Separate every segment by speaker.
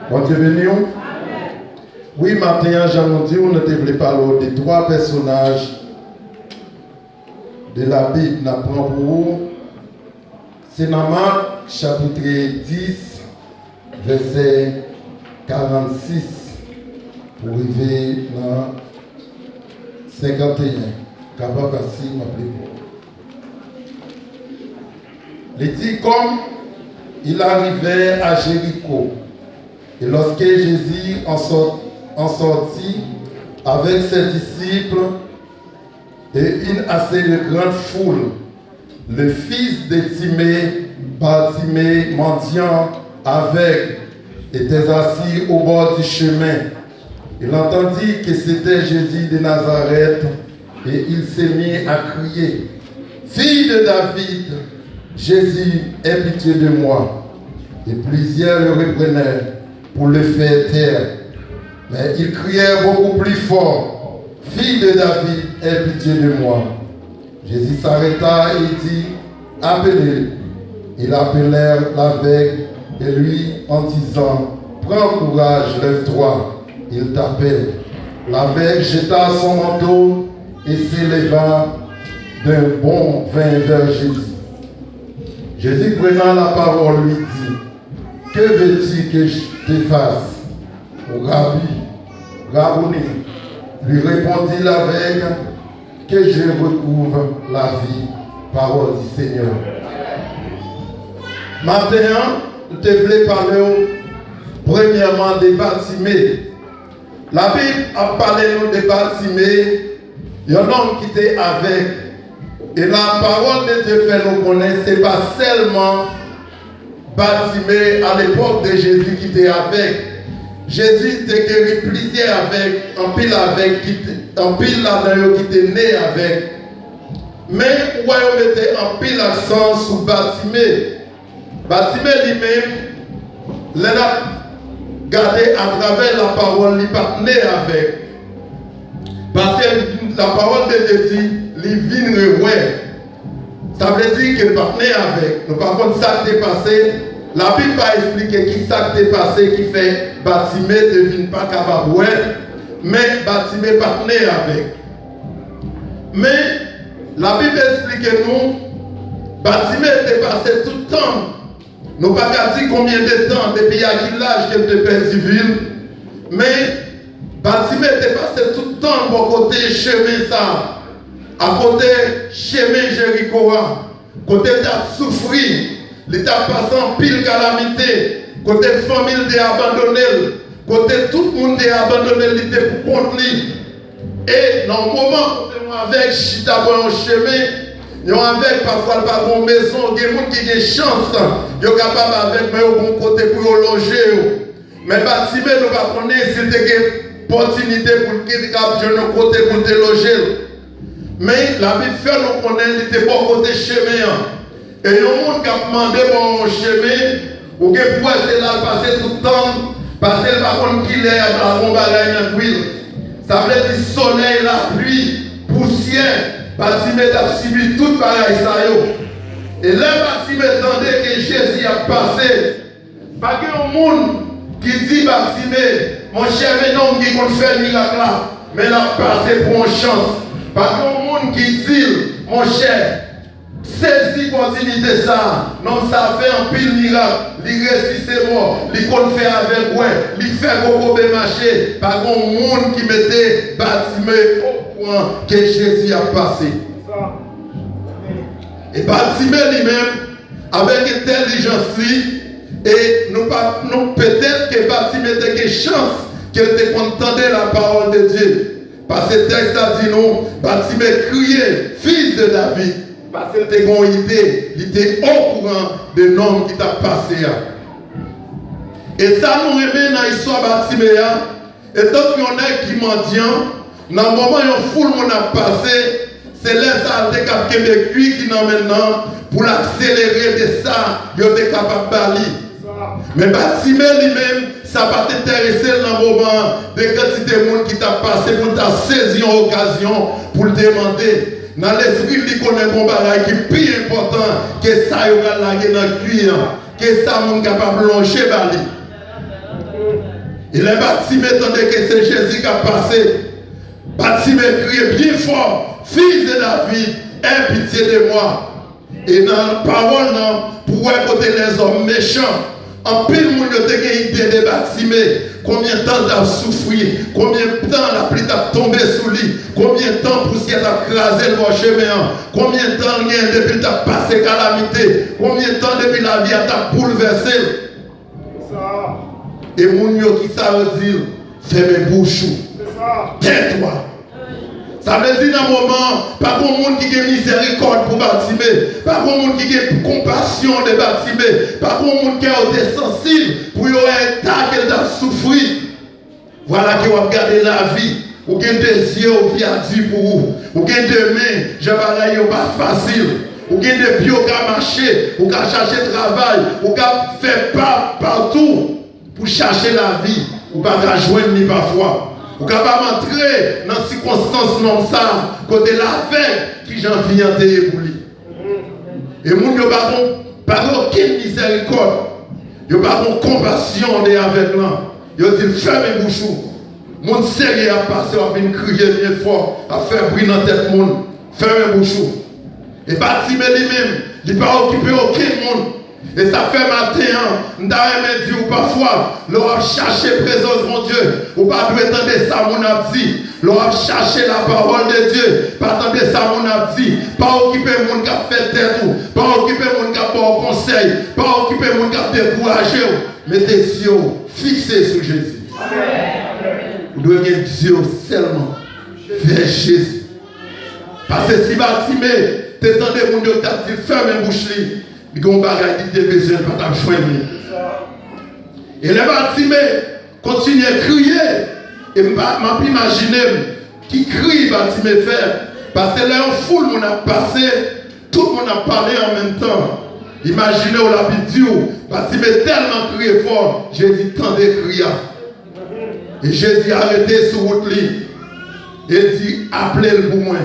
Speaker 1: Bon Dieu béni. Oui, matin, j'en dit, on ne devait parler des trois personnages de la Bible. Nous apprenons pour vous. C'est dans Marc, chapitre 10, verset 46, pour arriver dans 51. Capable ainsi, m'appeler pour. Il dit comme il arrivait à Jéricho. Et lorsque Jésus en sortit avec ses disciples et une assez grande foule, le fils de Timée, Bartimée, mendiant avec, était assis au bord du chemin. Il entendit que c'était Jésus de Nazareth et il s'est mis à crier, « Fille de David, Jésus, aie pitié de moi. » Et plusieurs le reprenaient pour le faire taire. Mais il criait beaucoup plus fort, « Fille de David, aie pitié de moi. » Jésus s'arrêta et dit, « Appelez-le. » Ils appelèrent l'aveugle et lui en disant, « Prends courage, lève-toi, il t'appelle. » L'aveugle jeta son manteau et s'éleva d'un bond vers Jésus. Jésus prenant la parole lui dit, « Que veux-tu que je te fasse? » Rabouni, lui répondit l'aveugle, « Que je recouvre la vie. » Parole du Seigneur. Maintenant, je voulais parler premièrement des Bartimée. La Bible a parlé de Bartimée, il y a un homme qui était avec. Et la parole de Dieu fait nous connaître, ce n'est pas seulement Bartimée à l'époque de Jésus qui était avec. Jésus était guéri plusieurs avec, un pile là-dedans qui était né avec. Mais où on mettait un pile accent sur Bartimée. Bartimée lui-même, il a gardé à travers la parole, il pas né avec. Parce que la parole de Dieu dit, il vient ouais. Ça veut dire qu'il pas né avec. Nous par contre, ça qui est passé, la Bible va expliquer qui ça qui est passé, qui fait Bartimée ne devine pas capable ouais, mais Bartimée pas né avec. Mais la Bible explique nous, Bartimée était passé tout le temps. Nous ne pouvons pas dire combien de temps depuis à quel âge qu'elle était perdu ville. Mais Bartimée était passé tout le temps pour côté chemin ça. À côté chemin Jéricho. Côté t'as souffert. L'état passant pile calamité. Côté famille t'est abandonné. Côté tout le monde t'est abandonné. Il était pour contre lui. Et dans le moment où avec chita pour un chemin, ils ont avec parfois pas bonne maison, il y a des gens qui ont chance, ils sont capables avec mais au bon côté pour loger. Mais Bartimée nous va connaître si tu as une opportunité pour qu'il capte de côté pour te loger. Mais la Bible fait nous connaître il était bon côté chemin. Et il y a des gens qui ont demandé bon chemin, ou qui pour essayer de passer tout le temps, parce que par contre qu'il est à la bombarde d'huile. Ça veut dire soleil, la pluie, poussière. Bartimée a subi tout pareil ça. Et là, Bartimée attendait que Jésus a passé. Pas qu'un monde qui dit Bartimée, mon cher, mais non, qui compte faire miracle là, mais il a passé pour une chance. Pas qu'un monde qui dit, mon cher, saisis l'opportunité ça. Non, ça fait un pile miracle. Il ressuscite mort. Il compte faire avec moi. Il fait beaucoup de marché. Par contre, un monde qui mettait Bartimée au courant que Jésus a passé. Et Bartimée lui-même, avec intelligence, et nous peut-être que Bartimée était une chance qu'elle était contente de la parole de Dieu. Parce que le texte a dit nous, Bartimée criait, fils de David. Parce qu'il était une idée, il était au courant de l'homme qui t'a passé. Et ça nous remet dans l'histoire de Bartimée. Et d'autres qui mendiant, dans le moment où foule monde a passé, c'est là ça a été capable qui n'a maintenant pour l'accélérer de ça, il était capable de parler. Mais Bartimée lui-même, ça va t'intéresser dans le moment de quantité de monde qui t'a passé pour t'a saisi une occasion pour le demander. Dans l'esprit, il connaît un bagage qui est plus important que ça, il va laguer dans le cuir, que ça, mon capable de longer. Et les Bartimée, tandis que c'est Jésus qui a passé, Bartimée criait bien fort, fils de David, aie pitié de moi. Et dans la parole, pour écouter les hommes méchants, en pile monde a une idée de Bartimée. Combien de temps t'as souffert, combien de temps la pluie t'a tombé sous lui, combien de temps poussière t'a crasé le chemin, combien de temps rien depuis t'as passé calamité, combien de temps depuis la vie t'a bouleversé. Et mon yo qui ça veut dire, ferme bouche, tais-toi. Ça veut dire dans un moment, pas pour monde qui a miséricorde pour Bartimée, pas pour monde qui a compassion de Bartimée, pas pour monde qui a été sensible pour y avoir un tas qu'elle a souffert. Voilà qui va regarder la vie. Ou qui des yeux qui a dit pour vous. Ou qui des mains, je vais aller pas facile. Ou qui des pieds qui a marché, ou qui a cherché travail, ou qui a fait pas partout pour chercher la vie. Ou pas joindre ni parfois. Ou capable d'entrer dans les circonstances comme ça, côté la veille qui j'en viens de pour lui. Et moun yo pas aucune miséricorde. Yo pas de compassion avec là. Yo dit ferme bouchou. Moun sérieux à passer, à venir crier bien fort, à faire bruit dans tête moun. Ferme bouchou. Et Bartimée lui-même, il pas occupé aucun monde. Et ça fait matin, nous avons dit parfois, l'on a cherché la présence de mon Dieu. Ou pas de attendre ça, mon a dit. L'on a cherché la parole de Dieu. Pas attendre ça, mon a dit. Pas occuper mon qui a fait tête ou. Pas occuper mon qui a pas conseil. Pas occuper mon qui a découragé. Mettez les yeux fixés sur Jésus. Vous devez mettre les yeux seulement vers Jésus. Parce que si Bartimée, tu entendais mon Dieu, tu as dit ferme une bouche. Il y a un bagage qui te besoin de pas choisir. Et les Bartimée continuent à crier. Et je peux imaginer qui crie Bartimée faire. Parce que là, un foule on a passé, tout le monde a parlé en même temps. Imaginez où la vidéo, Bartimée tellement crié fort, Jésus tendait crier. Et Jésus a arrêté sur route et dit appelez-le pour moi.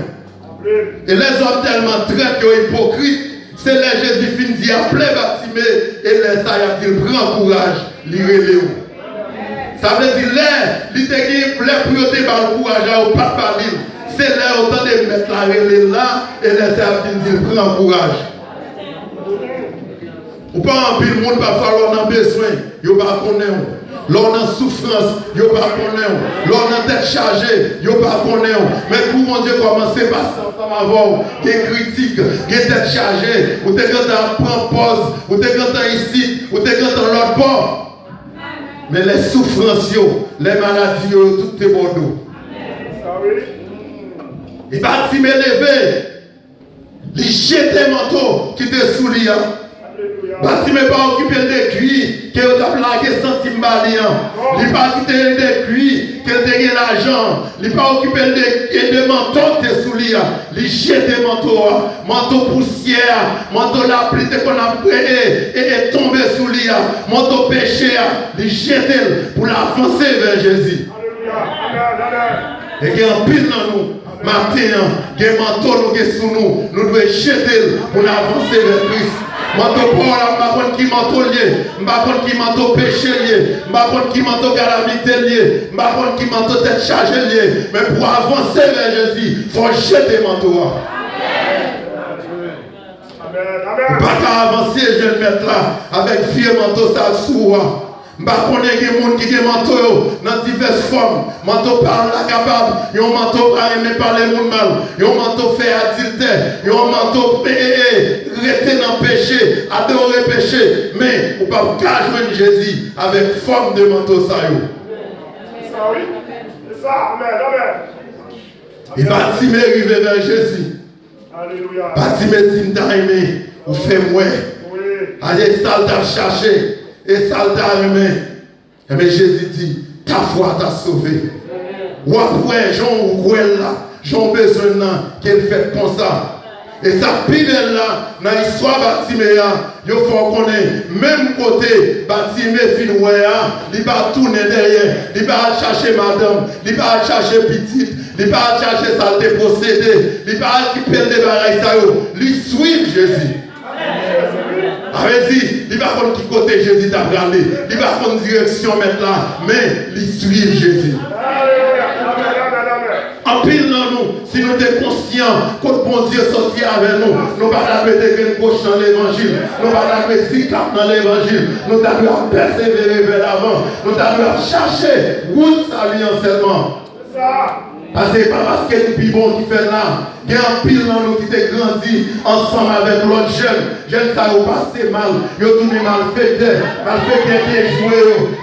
Speaker 1: Et les hommes tellement traités et hypocrites. C'est là Jésus finit dit appeler Bartimée et là ça y a dit prends courage, lirez-le. Ça veut dire là, il te dit pour te par le courage au pas parler. C'est là autant de mettre la relais là et là ça finit dit prends courage. Ou pas en pile monde parfois l'on a besoin, yo pas connaître. L'on a souffrance, yo pas connaître. L'on a tête chargée, yo pas connaître. Mais pour mon Dieu commencer par ça avant, des critiques, des têtes chargées, ou t'es quand on prend pause, ou t'es quand on ici, ou t'es quand on l'autre bord. Mais les souffrances, les maladies, tout est bordeaux. Et Bartimée levé, il jette le manteau qui était sous lui. Bartimée pas occupé des cuits, qui a plaqué centime balian. Il n'a pas quitté des cuits, qui a gagné l'argent. Il n'a pas occupé des manteaux qui étaient sous lui. Il jette des manteaux, manteau poussière, manteau la pluie qu'on a pris et tombé sous lui. Manteau péché, il jette pour l'avancer vers Jésus. Et il y a un pile dans nous. Matin, il y a un manteau sous nous. Nous devons jeter pour avancer vers Christ. Manteau pour la qui manteau lié, qui manteau péché lié, qui manteau calamité lié, qui manteau tête chargée lié. Mais pour avancer vers Jésus, il faut jeter manteau. Pas avancer, je vais le mettre là, avec vieux manteau ça sous. Je connais des gens qui ont des manteaux dans diverses formes. Manteau par la capable, ils ont manteau par aimer parler les gens mal, ils ont manteau fait adultère, ils ont manteau rester dans le péché, adorer le péché. Mais on ne peut pas joindre Jésus avec forme de manteau. Ça, oui. C'est ça, amen. Et Bartimée arrive vers Jésus. Alléluia. Bartimée dit aimé, ou fais-moi. Allez, ça t'a cherché. Et ça t'a aimé. Mais Jésus dit, ta foi t'a sauvé. Ou après, Jean ou là, Jean besoin qu'elle fait comme ça. Et ça pile là, dans l'histoire Bartimée, il faut connaître, même côté Bartimée finoué, il va tourner derrière, il va chercher madame, il va chercher petite, il va chercher saleté procédé, il va récupérer des bagages, il suit Jésus. Allez-y, il va prendre qui côté Jésus t'a aller. Il va prendre direction maintenant, mais il suit Jésus. En pile dans nous, si nous sommes conscients que le bon Dieu sorti avec nous, nous ne pouvons pas mettre une gauche dans l'évangile, nous ne pouvons pas mettre 6 cap dans l'évangile, nous devons persévérer vers l'avant, nous devons chercher où ça lui en seulement. Parce que ce n'est pas parce que c'est plus bon qui fait là. Il y a un pile dans nous qui a grandi ensemble avec l'autre jeune. Jeune ça a passé mal. Ils ont tourné mal fait qui est joué.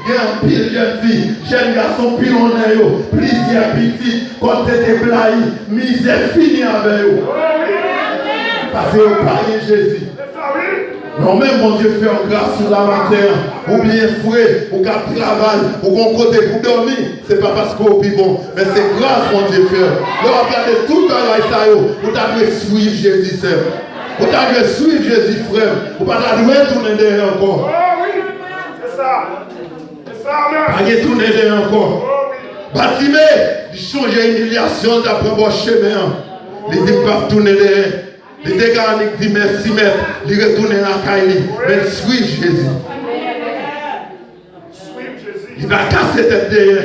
Speaker 1: Il y a un pile jeune fille. Jeune garçon pile en air. Plusieurs petits. Quand tu étais blahi. Misère finie avec eux. Parce que vous parlez Jésus. Non, même mon Dieu fait en grâce sur la matin, ou bien frais, ou qu'à travail, ou qu'on côté pour dormir, c'est pas parce qu'on est bon, mais c'est grâce mon Dieu fait. Là, regardez tout le travail, vous devez suivre Jésus, sœur. Vous devez suivre Jésus, frère. Vous ne pouvez pas tourner derrière encore.
Speaker 2: Oh oui, c'est ça. C'est ça, amen.
Speaker 1: Pas tourner derrière encore. Bâtimé, il change l'humiliation d'après vos chemins. Il dit pas tourner derrière. Les dégâts, il dit merci, maître. Il retourne à la caille. Mais suive Jésus. Il va casser tête derrière.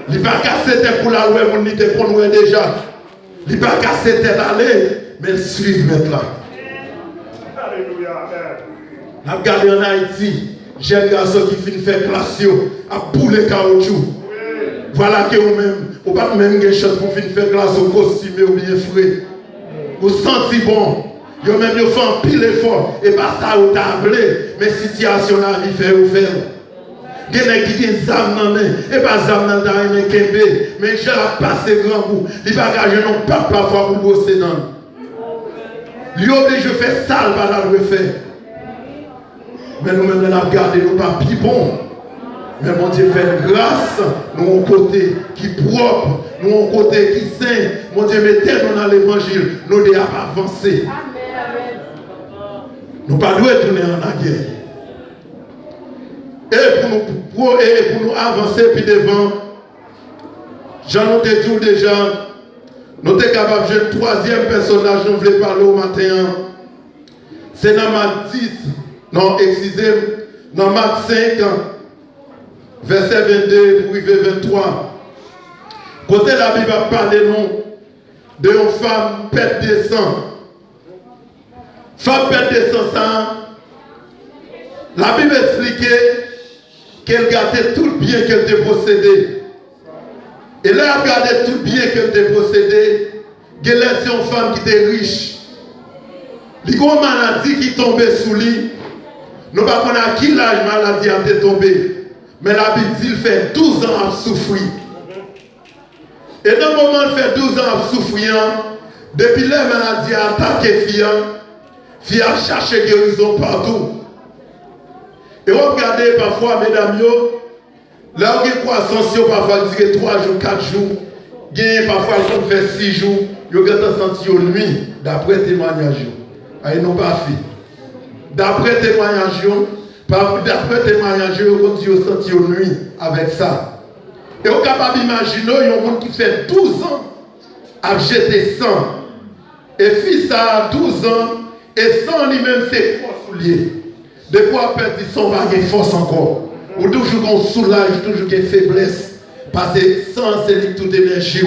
Speaker 1: Il va casser tête pour la loi, on dit qu'on nous déjà. Il va casser tête aller. Mais suive maître là.
Speaker 2: Alléluia.
Speaker 1: On a regardé en Haïti. Jeune garçon qui finit faire classe à bouler caoutchouc. Voilà que vous-même, vous n'avez pas même quelque chose pour finir faire classe au costume ou bien frais. Vous sentez bon. Vous même vous faites un pile effort. Et pas ça vous avez mais situation la vie fait ou faire. Il y a qui ont des âmes dans les mains. Et pas des âmes dans les mains. Mais je la passe grand bout. Il va gager non pas parfois pour bosser dans. Il oblige de faire sale par la refaire. Mais nous-mêmes, nous avons regardé nos papiers bons. Mais mon Dieu fait grâce, nous avons un côté qui est propre, nous avons un côté qui est saint. Mon Dieu mettez-nous dans l'évangile, nous devons avancer. Nous ne pouvons pas tourner en arrière. Et pour nous avancer puis devant, j'en ai dit déjà, nous sommes capables de jouer le troisième personnage, nous voulons parler au matin. C'est dans Marc 10, non, excusez-moi, dans Marc 5, verset 22 pour 23. Côté la Bible va parler nous de une femme pète de sang. Femme pète de sang, ça. La Bible expliquait qu'elle gardait tout le bien qu'elle était possédée. Et là, elle gardait tout le bien qu'elle était possédée. Elle est une femme qui était riche. Il y a une maladie qui tombait sous lui. Nous ne savons pas à qui l'âge maladie a été tombée. Mais la Bible dit qu'il fait 12 ans à souffrir. Et dans le moment où il fait 12 ans à souffrir, depuis la maladie a attaqué fille a cherché guérison partout. Et regardez parfois, mesdames, là où il y a croissance, parfois il dit 3 jours, 4 jours, parfois il fait 6 jours, il y a senti une nuit, d'après témoignage. Ils n'ont pas fait. D'après témoignage, on dit au senti une nuit avec ça. Et on est capable d'imaginer, il y a un monde qui fait 12 ans à jeter sang. Et fils ça a 12 ans, et sang lui-même c'est force liée. Depuis après, ils sont pas de force encore. Ou toujours qu'on soulage, toujours qu'on faiblesse. Parce que sang c'est toute énergie.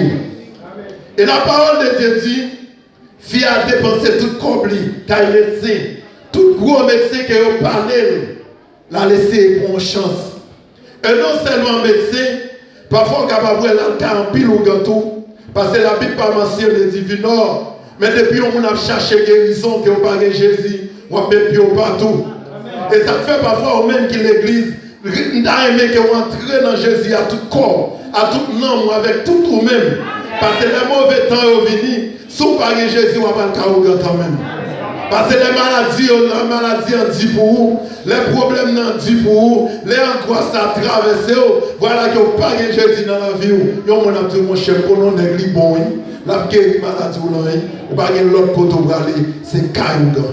Speaker 1: Et la parole de Dieu dit, fille a dépensé tout comme lui, car il est médecin. Tout gros médecin qui a parlé, l'a laissé pour une chance. Et non seulement médecin, parfois on est capable de voir l'alcool en pile ou gâteau, parce que la Bible pas mentionne les divins nord. Mais depuis on a cherché guérison, qui n'a pas Jésus, on a mis partout. Et ça fait parfois au même que l'église, on a aimé qu'on entre dans Jésus à tout corps, à tout nom, avec tout ou même. Parce que les mauvais temps sont venus, si on pas Jésus, on va pas le quand même. Parce que les maladies en dit pour vous, les problèmes en dit pour vous, les angoisses à traverser, voilà que vous pas Jésus dans la vie. Vous avez dit, mon cher, pour nous, l'église bon, la guéri maladie ou non, vous pas l'autre côté pour aller, c'est caillou.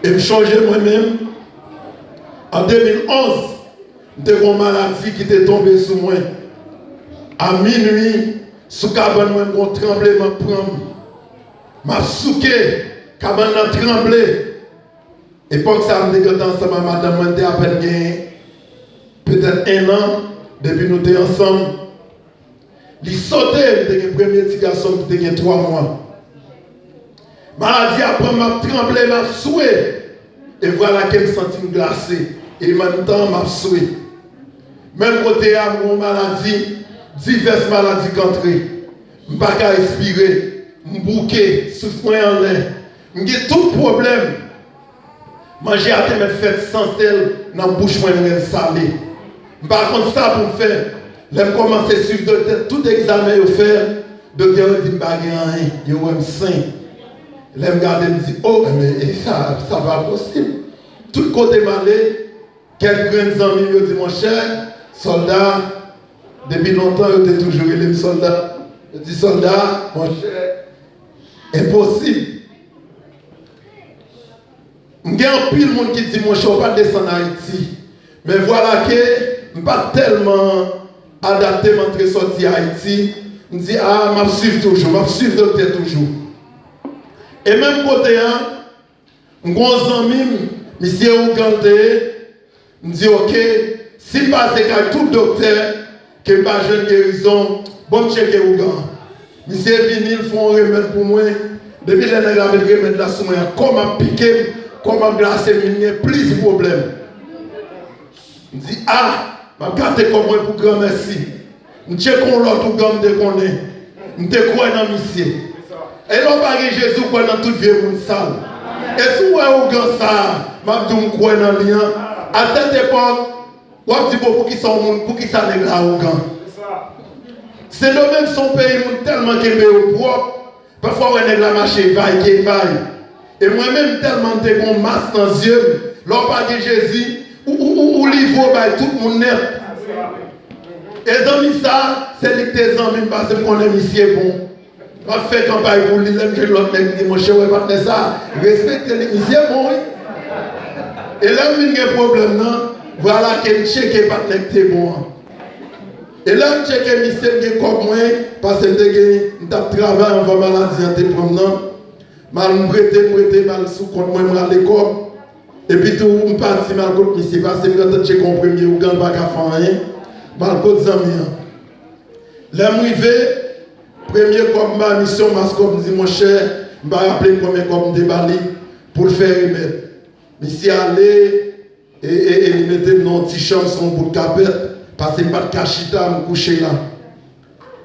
Speaker 1: Et je changeais moi-même. En 2011, j'ai eu une maladie qui était tombée sur moi. À minuit, sous cabane, moi, mon tremblement prend. M'a souqué, cabane a tremblé. Époque ça me dit ensemble à madame, moi j'étais à peine gagné peut-être 1 an depuis nous étions ensemble. Il sautait, il le premier petit garçon qui était 3 mois. Maladie après m'a tremblé, m'a soué. Et voilà qu'elle me sentit me glacé. Et en même temps m'a soué. Même côté à mon maladie, diverses maladies qu'entrées. Je ne peux pas respirer, je bouquer, souffrir en l'air. J'ai tout problème. Manger à terre, faire sans sel, dans la bouche, moi, je salé. Par contre, ça pour me faire, je commence à suivre tout examen que je fais. Le docteur dit que je ne rien, je suis sain. Je me regarde et me dit, oh, mais ça va possible. Tout côté malé, quelques grands amis me disent, mon cher, soldat, depuis longtemps, je suis toujours les soldats. Je dis, soldat, mon cher, impossible. Il y a un pile de monde qui dit, mon cher, je ne vais pas descendre en Haïti. Mais voilà que je ne suis pas tellement adapté à entrer sortir à Haïti. Je me dis, ah, je vais suivre toujours, je vais suivre le docteur toujours. Et même côté, un grand ami, monsieur Ougandé, me dit, ok, si je passe avec tout docteur, que je n'ai pas jeune guérison, bon, checker Ougandé. Monsieur venu, ils font un remède pour moi. Depuis que j'ai le remède là, comment piquer, comment glacer, il y a plus de problèmes. Je dis, ah, je vais garder comme moi pour grand merci. Je check l'autre Ougandé de qu'on est. Je crois dans monsieur. Et l'on va Jésus quoi dans toute vie monde sale. Et si vous avez un ça, je vais croire dans le lien. À cette époque, on dit pour qui sont pour qui ça n'est pas au grand. C'est le même son pays tellement qu'il est au propre. Parfois on est la marché vaille qui vaille. Et moi-même tellement de bon masse dans les yeux, l'on va Jésus ou livre tout le monde net. Et amis ça, c'est les tes amis parce qu'on est ici bon. Je fais campagne pour lui, je l'autre dit, mon cher, pas ça. Respectez les missions, bon. Et là, il y a un problème, non? Voilà qu'elle check pas de bon. Et là, je check les missions comme moi, parce que je travaille en maladie en te promenant. Je prêté, mal sous compte moi à l'école. Et puis tout, je parti mal contre monsieur, parce que je check mon premier, ou gagne pas qu'à faire rien. Mal contre Zambia. Là, je suis premier comme ma mission, comme dit mon cher, je vais rappeler combien comme débali pour le faire remettre. Monsieur allé et il mettait dans un petit chambre sur un bout de capette, parce que je n'ai pas de cachita, je me coucher là.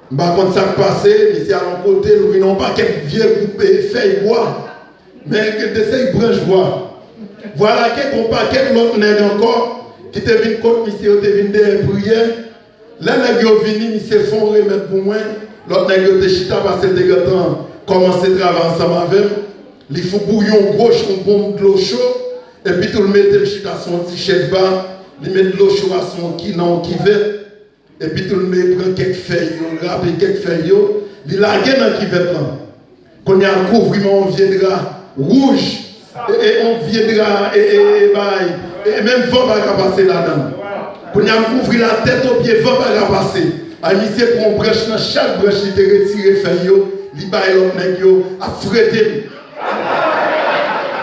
Speaker 1: Je ne sais pas quand ça passé, monsieur à l'autre côté, nous n'avons pas quelques vieux feuilles bois, mais de ces branches bois. Voilà qu'on paquet l'autre nègre encore, qui était venu contre monsieur, qui était venu de prière. Là, les gens viennent, monsieur font remettre pour moi. L'autre nègre de chita parce que les gens commencent à travailler ensemble avec eux. Ils font bouillon gauche, on pompe de l'eau chaude. Et puis tout le mettent le chita à son petit chef bas. Ils mettent de l'eau chaude à son qui veut. Et puis tout le monde prend quelques feuilles, on râpe quelques feuilles. Il lague dans qui veut là. Quand il y a un couvriment, on viendra rouge. Et on viendra et même vent va passer là-dedans. Quand il y a un couvrir la tête au pied, vent va passer. A monsieur pour une brèche, dans chaque brèche, il te retire feuille, il baille l'autre nègre, à fouetter.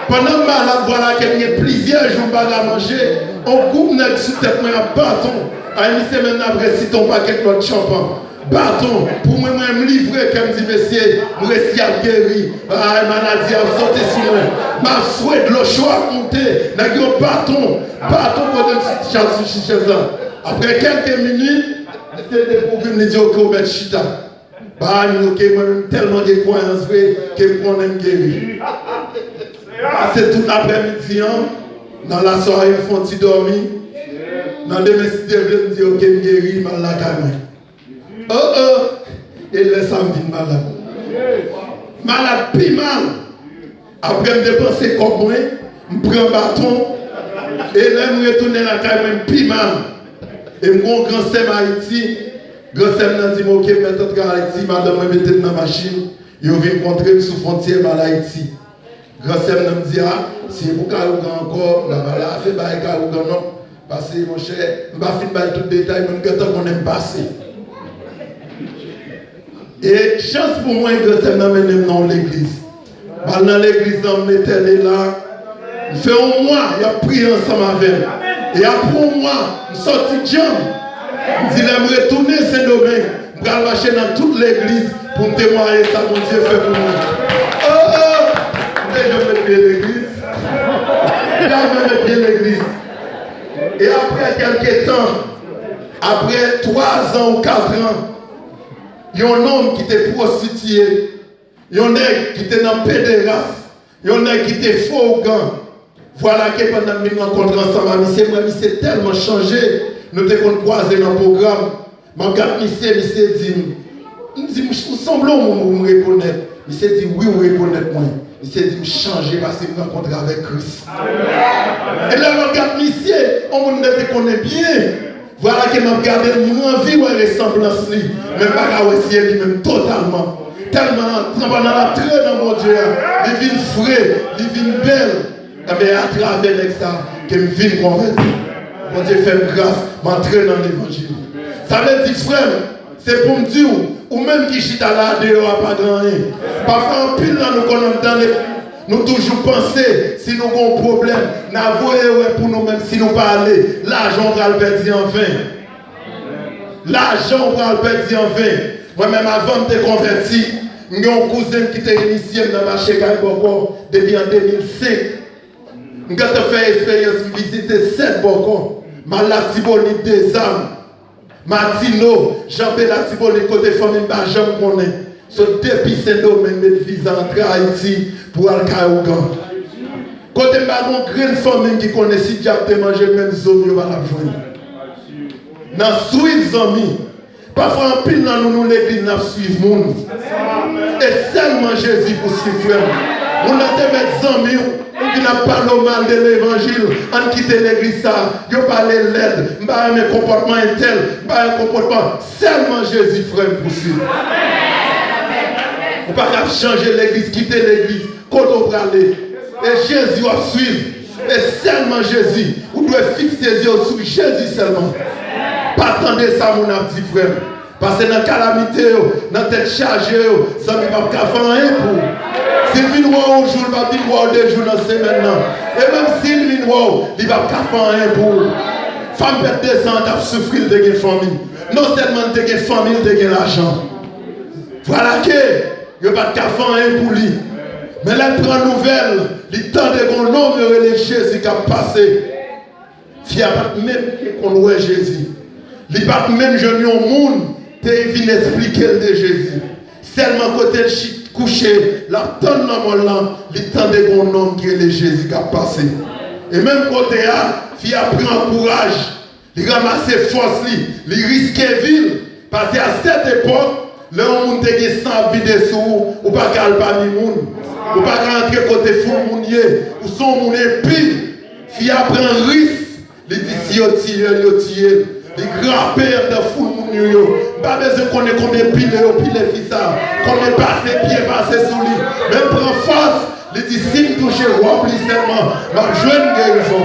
Speaker 1: Pendant que malade, voilà qu'il y a plusieurs jours à manger, on coupe nègre sous tête, mais un bâton. A monsieur maintenant après, si ton paquet de champagne. Bâton, pour moi, je me livrer, comme dit monsieur, je suis à guérir, la maladie a sauté sur moi. Ma souhait de l'eau chaude à monter, n'a un bâton pour le chez eux. Après quelques minutes, c'est des problèmes de dire qu'on met chita. Bah, nous avons tellement de croyances que nous avons guéri. C'est tout l'après-midi, dans la soirée, ils font dormir. Dans les messieurs, ils disent que nous guéri, mal la caméra. Et les samedis malade. Malade, puis mal. Après, je dépense comme moi, je prends un bâton, et là, je retourne à la caméra, puis mal. Et mon grand sœur Haïti, grand sœur m'a dit, ok, maintenant à Haïti, madame m'a mis dans la machine, il vient me rencontrer sous frontière à Haïti. Grand sœur m'a dit, ah, si vous avez encore, là-bas, fait bail Karougan, non. Parce que mon cher, je ne vais pas finir tout le détail, mais je qu'on aime passer. Et chance pour moi que grand sœur m'a mené dans l'église. Dans l'église, on était là, Il fait un mois, il a prié ensemble avec elle. Et après un mois, il sorti de jambe. Il dit, il me retourner Saint-Domingue. Je vais marcher dans toute l'église pour me témoigner ça, mon Dieu fait pour moi. Oh! Je vais bien l'église. Je vais bien l'église. Et après quelques temps, après 3 ans ou 4 ans, il y a un homme qui était prostitué. Il y en a qui était dans pédérace. Il y en a qui était faux au gant. Voilà que pendant que nous rencontrons ensemble, moi, c'est tellement changé. Nous devons croiser dans le programme. Je regarde monsieur dit, nous semblons me reconnaître. Il s'est dit, oui, vous reconnaître moi. Il s'est dit, me changer parce que je me rencontre avec Christ. Et là, je regarde monsieur, on me connaît bien. Voilà que je regarde, nous envie de ressemblance. Mais pas aussi lui-même totalement. Tellement, pendant la traîne dans mon Dieu, il vient frais, il vient belle. Mais à travers ça, que je viens convertir. Mon Dieu fait grâce, m'entraîne dans l'évangile. Ça veut dire, frère, c'est pour me dire, ou même qui chita là, dehors, pas grand rien. Parfois, en pile, nous connaissons dans les. Nous toujours penser, si nous avons un problème, nous pour nous-mêmes, si nous parlons, l'argent va le perdre en vain. L'argent va le perdre en vain. Moi-même, avant de me convertir, j'ai un cousin qui était initié dans le marché Kaiboko depuis en 2005. J'ai fait l'expérience de visiter 7 Boko. Ma Latiboli des âmes. Martino, Jean-Bé Latiboli côté famille, je me connais. Ce depuis Saint-Domingue, mes visa entrer à Haïti pour aller à Ougan. Côté de ma grande famille qui connaît si diable de manger même zone, il va la joindre. Dans Suisse, amis. Parfois, en pile, nous l'église, nous suivons monde. Et seulement Jésus pour suivre. On a des amis qui n'ont pas le mal de l'évangile. On quitte l'église, ils ont parlé l'aide. Ils ont un comportement tel, ils ont un comportement. Seulement Jésus, frère, pour suivre. On ne peut pas changer l'église, quitter l'église, quand on va aller. Et Jésus va suivre. Et seulement Jésus. Vous devez fixer les yeux sur Jésus seulement. Pas attendre ça, mon petit frère. Parce que dans la calamité, dans la tête chargée, ça ne va pas faire rien pour. S'il vient voir un jour, il va venir voir 2 jours dans la semaine. Et même s'il vient voir, il ne va pas faire rien pour. Femme peut descendre à souffrir de la famille. Non seulement de la famille, de l'argent. Voilà que il ne va pas faire rien pour lui. Mais là, il prend nouvelle. Il tend de qu'on homme et Jésus qui a passé. Il n'y a pas même qu'on voit Jésus. Il n'y a pas même jeune au monde qui vient expliquer de Jésus. Seulement côté couché, la tonne dans mon lang, il tend de qu'on homme qui est Jésus qui a passé. Et même côté là, il a pris un courage. Il ramasse force, il risque ville. Parce qu'à cette époque, le monde qui sans vie de sous, ou pas qu'à parmi monde. Ou pas qu'à rentrer côté fou mounier, ou son moun épile. Il a pris un risque. Il dit si il tire. Les grands-pères de fou mounier. Pas besoin qu'on ait combien de piles fils ça. Combien passe les pieds, passe sous lui. Même prend force. Il dit si je touche roi, seulement, ma jeune guérison.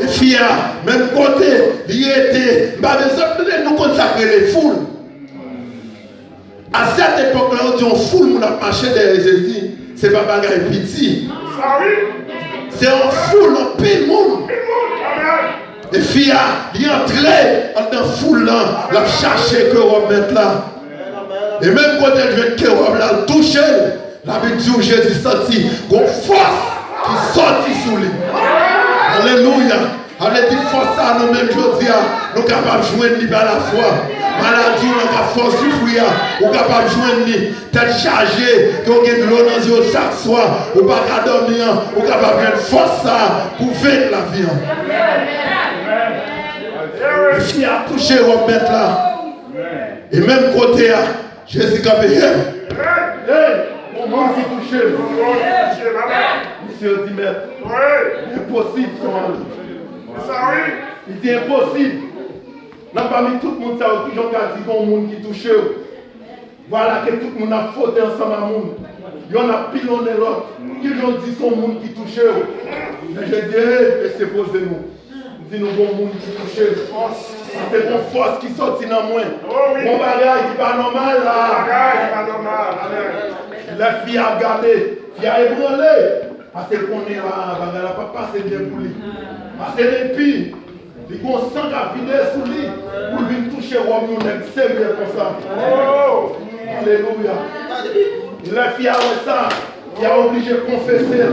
Speaker 1: Et fia, même côté, il était, pas besoin de nous consacrer les foules. À cette époque-là, on dit on foule, on a marché derrière Jésus. C'est pas bagaille petit. C'est un foule, on pile monde. Et fia, il entrait dans la foule là, il a cherché que on mette là. Et même quand elle vient que on l'a touché, la Bible Jésus sorti, une force qui sortit sous lui. Alléluia. Avec une force à nous-mêmes, je dis, nous sommes capables de joindre à la foi. Maladie, nous sommes force souffrir. Nous sommes capables de joindre, tel chargé, qu'on a de l'eau dans les yeux chaque soir. Nous ne pouvons pas dormir. Nous sommes capables de force pour vaincre la vie. Et si a touché, on va mettre là. Et même côté, Jésus a dit, mon monde qui touche. Monsieur dit, mais impossible. Il dit impossible. N'a pas mis tout le monde qui ont dit qu'on monde qui touche. Voilà que tout le monde a fauté ensemble à monde. Il y en a pilonné l'autre. Ils ont dit son monde qui touche. Et je dis, c'est posez-nous. Nous disons bon monde qui touche. C'est une force qui sortit dans moi. Mon bagage n'est pas normal là. La fille a regardé. Il a ébranlé. Parce qu'on est là, il n'a pas passé de pour lui. Parce que depuis, il y a un sang qui a vidé sous lui pour venir toucher le roi, il est sérieux comme ça. Alléluia. Il a fait ça, il a obligé de confesser.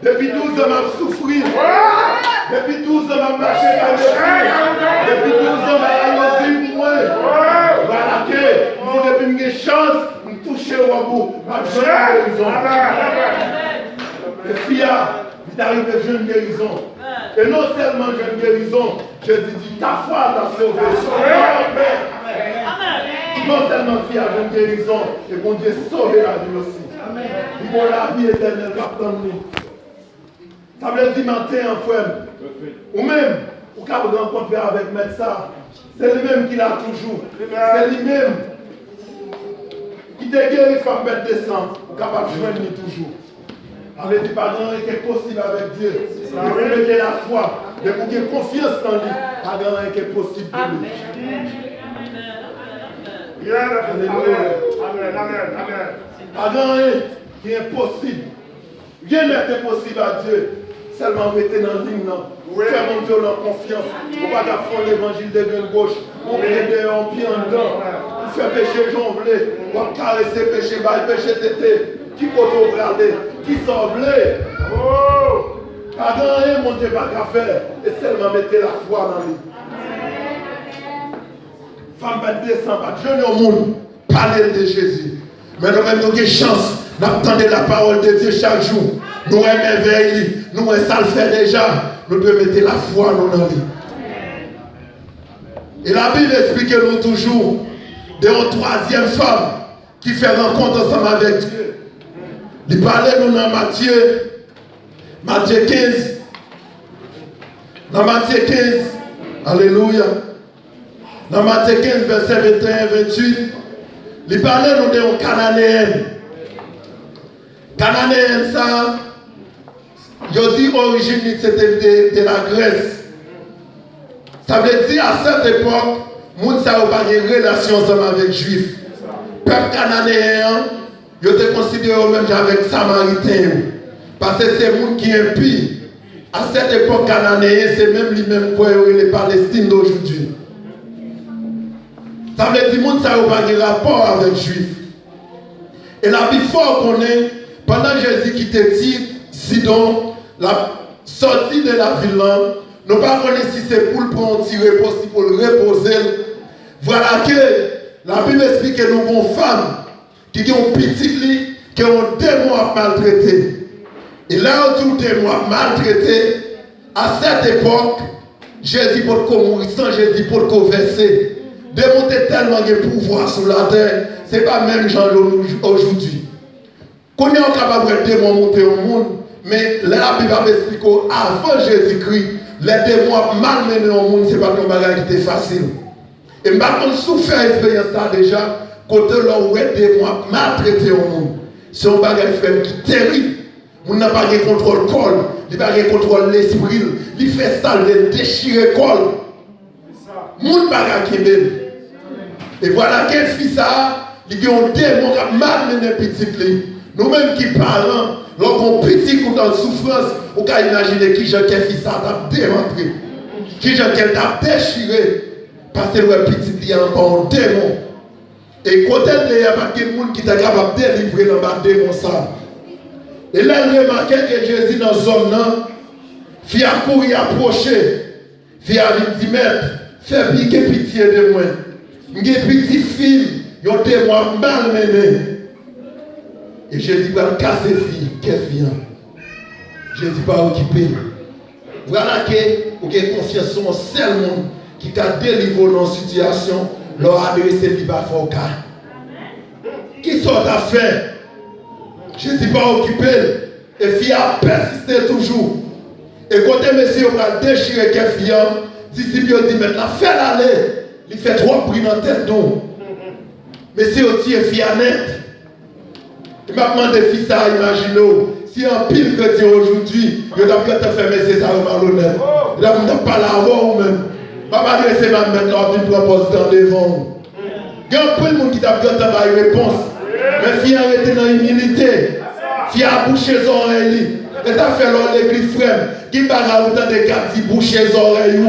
Speaker 1: Depuis 12 ans, il a souffert. Depuis 12 ans, il a marché à l'esprit. Depuis 12 ans, il a dit moi. Voilà que, depuis une chance, il touche le roi, il a guérison. Et puis, il est arrivé à une guérison. Et non seulement une guérison, je te dis, ta foi t'a sauvé. Non seulement il y a une guérison, et bon Dieu sauver la vie aussi. Il va la vie éternelle qui attend nous. Ça veut dire matin en frère. Ou même, ou quand vous rencontrez avec médecin, c'est lui-même qui l'a toujours. C'est lui-même qui te guérit femme bête de sang, capable de joindre toujours. On ne dit pas grand qui est possible avec Dieu. De vous mettre la foi, de vous avoir confiance en lui, pas grand qui est possible pour lui. Amen, amen. Pas grand qui est impossible. Rien n'est impossible à Dieu. Seulement mettez dans le ligne. Faire mon Dieu en confiance. On ne va pas faire l'évangile de gueule gauche. On prend en pied en dedans. On fait péché jonglé. On va caresser péché, péché tété. Qui peut regarder? Qui s'envelait? Oh! Pas grand mon Dieu, pas qu'à faire. Et seulement mettez la foi dans lui. Femme va descendre, jeune au monde, parler de Jésus. Mais nous avons une chance d'attendre la parole de Dieu chaque jour. Nous émerveillons, nous ça le fait déjà. Nous devons mettre la foi dans lui. Et la Bible explique nous toujours d'une troisième femme qui fait rencontre ensemble avec Dieu. Il parlait nous dans Matthieu 15. Dans Matthieu 15, alléluia. Dans Matthieu 15, verset 21-28, il parlait nous d'un Cananéen. Cananéen, ça, je dis origine, c'était de la Grèce. Ça veut dire à cette époque, les gens n'avaient pas de relation ensemble avec les Juifs. Le peuple cananéen, ils étaient considérés même avec les Samaritains. Parce que c'est les gens qui impient. À cette époque cananéenne, c'est même lui-même quoi les Palestines d'aujourd'hui. Ça veut dire que les gens n'ont pas de rapport avec les Juifs. Et la Bible fort qu'on est, pendant Jésus qui te dit, Sidon, la sortie de la ville, nous ne pas connaître si c'est pour le prendre, pour le reposer. Voilà que la Bible explique que nous avons une femme qui ont un petit qui ont 2 mois maltraité. Et là où 2 mois maltraité, à cette époque, Jésus pour mourir sans Jésus pour converser. Démonter tellement de pouvoir sur la terre, ce n'est pas même genre aujourd'hui. Quand on est capable de monter au monde, mais la Bible explique qu'avant Jésus-Christ, les démons malmenés au monde, ce n'est pas un bagage qui était facile. Et maintenant, souffert l'expérience ça déjà, quand on a des démons maltraités au monde. C'est un bagage qui est terrible. On n'a pas de contrôle col, il n'a pas de contrôle l'esprit, il fait ça, il déchire col. Moun bagage qui est belle. Et voilà quel fils ça, il y a un démon qui a malmené petit. Nous-mêmes qui parlons, lorsqu'on petit coup dans souffrance, on peut imaginer qui j'ai quel fils ça t'a démontré. Qui j'ai quel t'a déchiré. Parce que le petit il y a encore un démon. Et quand il y a pas de monde qui est capable de délivrer dans le démon ça. Et là, il remarque que Jésus dans la zone, il a couru approcher. Il a dit, maître, fais piquer pitié de moi. J'ai petit fille, il y a des mois malmenés. Et Jésus va casser fille, quelle fille. Jésus va occuper. Voilà que vous avez confiance en seul monde qui t'a délivré dans une situation, leur adresser le bas au cas. Qui sont à faire? Jésus va occuper. Et fille a persisté toujours. Et quand monsieur va déchirer quelle fille, disciple dit maintenant, fais-la aller. Il fait 3 prix dans la tête d'eau. Monsieur aussi est fille net. Il m'a demandé fils ça, imaginez-vous. Si un pile que Dieu aujourd'hui, il a bien fait monsieur ça au malhonnête. Il a pas l'avant ou même. Papa adressé ma maintenant, il propose dans devant. Il y a un peu de monde qui t'a bien fait réponse. Mais si on était dans l'humilité, si on bouche les oreilles, et ça fait l'église frère, qui va autant de cas qui bouche les oreilles,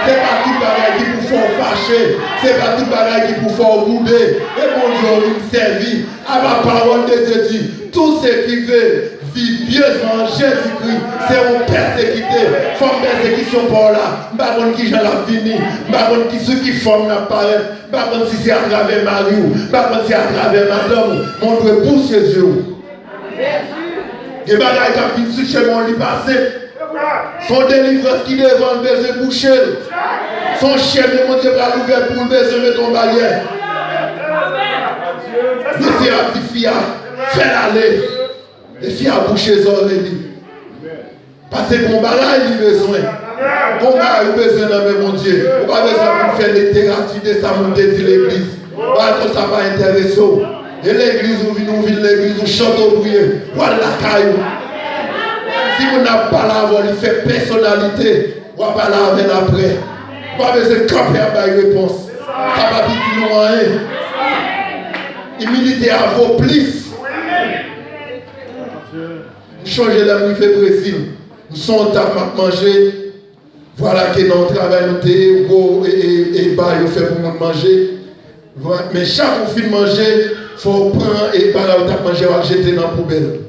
Speaker 1: c'est pas tout pareil qui vous font fâcher, c'est pas tout pareil qui vous font bouder. Et mon Dieu, il servit à la parole de Dieu dit, tout ce qui veut vivre pieusement en Jésus-Christ, c'est une persécuté, forme persécution pour là, pas contre qui j'en ai fini, pas contre qui ceux qui forment l'apparaît, pas contre si c'est à travers Marie, pas contre si c'est à travers madame, mon Dieu pousse ses yeux. Et bagaille qui a fini chez mon lit passé. Son délivrance qui devant le besoin boucher. Son chien de mon Dieu va l'ouvrir pour le besoin de ton barrière. Laissez la petite fille, fais-la aller. Et fille a bouché les oreilles. Parce que mon barrage il a besoin. Mon barrage il a besoin de mon Dieu. On va besoin de faire des thérapies de sa montée de l'église. Parce que ça va intéresser. Et l'église où nous vivons, l'église où chante au bruit, voilà la caillou. Si vous n'avez pas la voix, il fait personnalité, on va pas la avec après. On va besoin de camper à une réponse. Ça va dire plus loin. Humilité à vos plis. Nous changeons la nuit fait Brésil. Nous sommes à manger. Voilà que notre travail nous et bah, il fait pour nous manger. Mais chaque fois que vous manger, il faut prendre et par là manger et jeter dans la poubelle.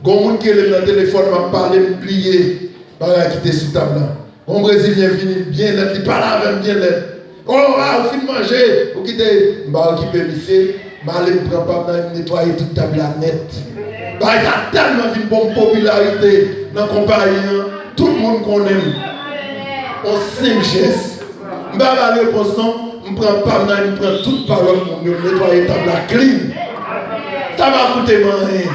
Speaker 1: Quand on qui est dans le téléphone, m'a parlé, me plier, qui était sous table là. Un Brésilien vient bien net, il parle avec bien net. Oh, on finit de manger, vous quittez, qui peut lycée, aller me prendre pas nettoyer toute table là net. Il y a tellement une bonne popularité dans la compagnie, tout le monde qu'on aime. On s'ingesse. Je vais aller au poisson. Je prends pas mal, je prends toute parole pour nous nettoyer la table clean. Ça va coûter rien.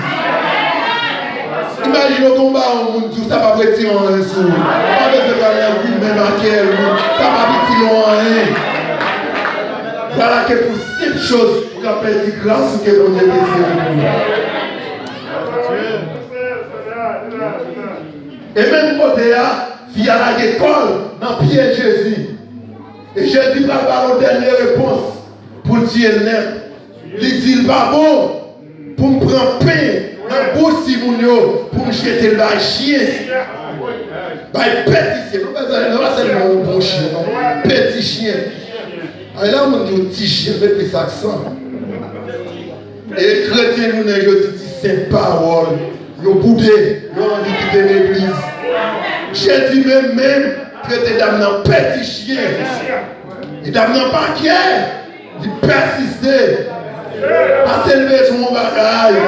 Speaker 1: Imagine au combat au monde, ça va retirer un sou. Pas de faire un coup même à quel monde. Ça va retirer rien. Voilà que pour cette chose, pour la petite grâce que vous avez désiré. Et même côté là, via l'école, dans Pierre Jésus. Et Jésus va avoir une dernière réponse pour dire net. Il dit pas bon pour me prendre pain dans le bouche pour me jeter le chien. Petit chien, non pas seulement un bon chien, petit chien. Et là, on dit petit chien avec des accents. Et les chrétiens nous disent sainte parole, ils ont boudé, ils ont envie de quitter l'église. Jésus même traité d'âme dans petit chien. Il n'a pas qu'elle. Il persistait. À s'élever sur mon bagaille.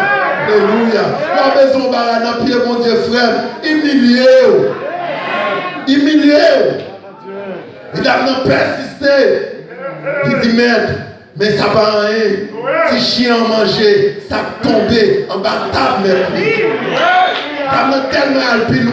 Speaker 1: Alléluia. Il a besoin de bagaille dans le pied, mon Dieu frère. Humilié. Il n'a pas persisté. Il dit maître, mais ça va rien. Si chien a mangé, ça tombé en bas de table. Il a tellement alpine.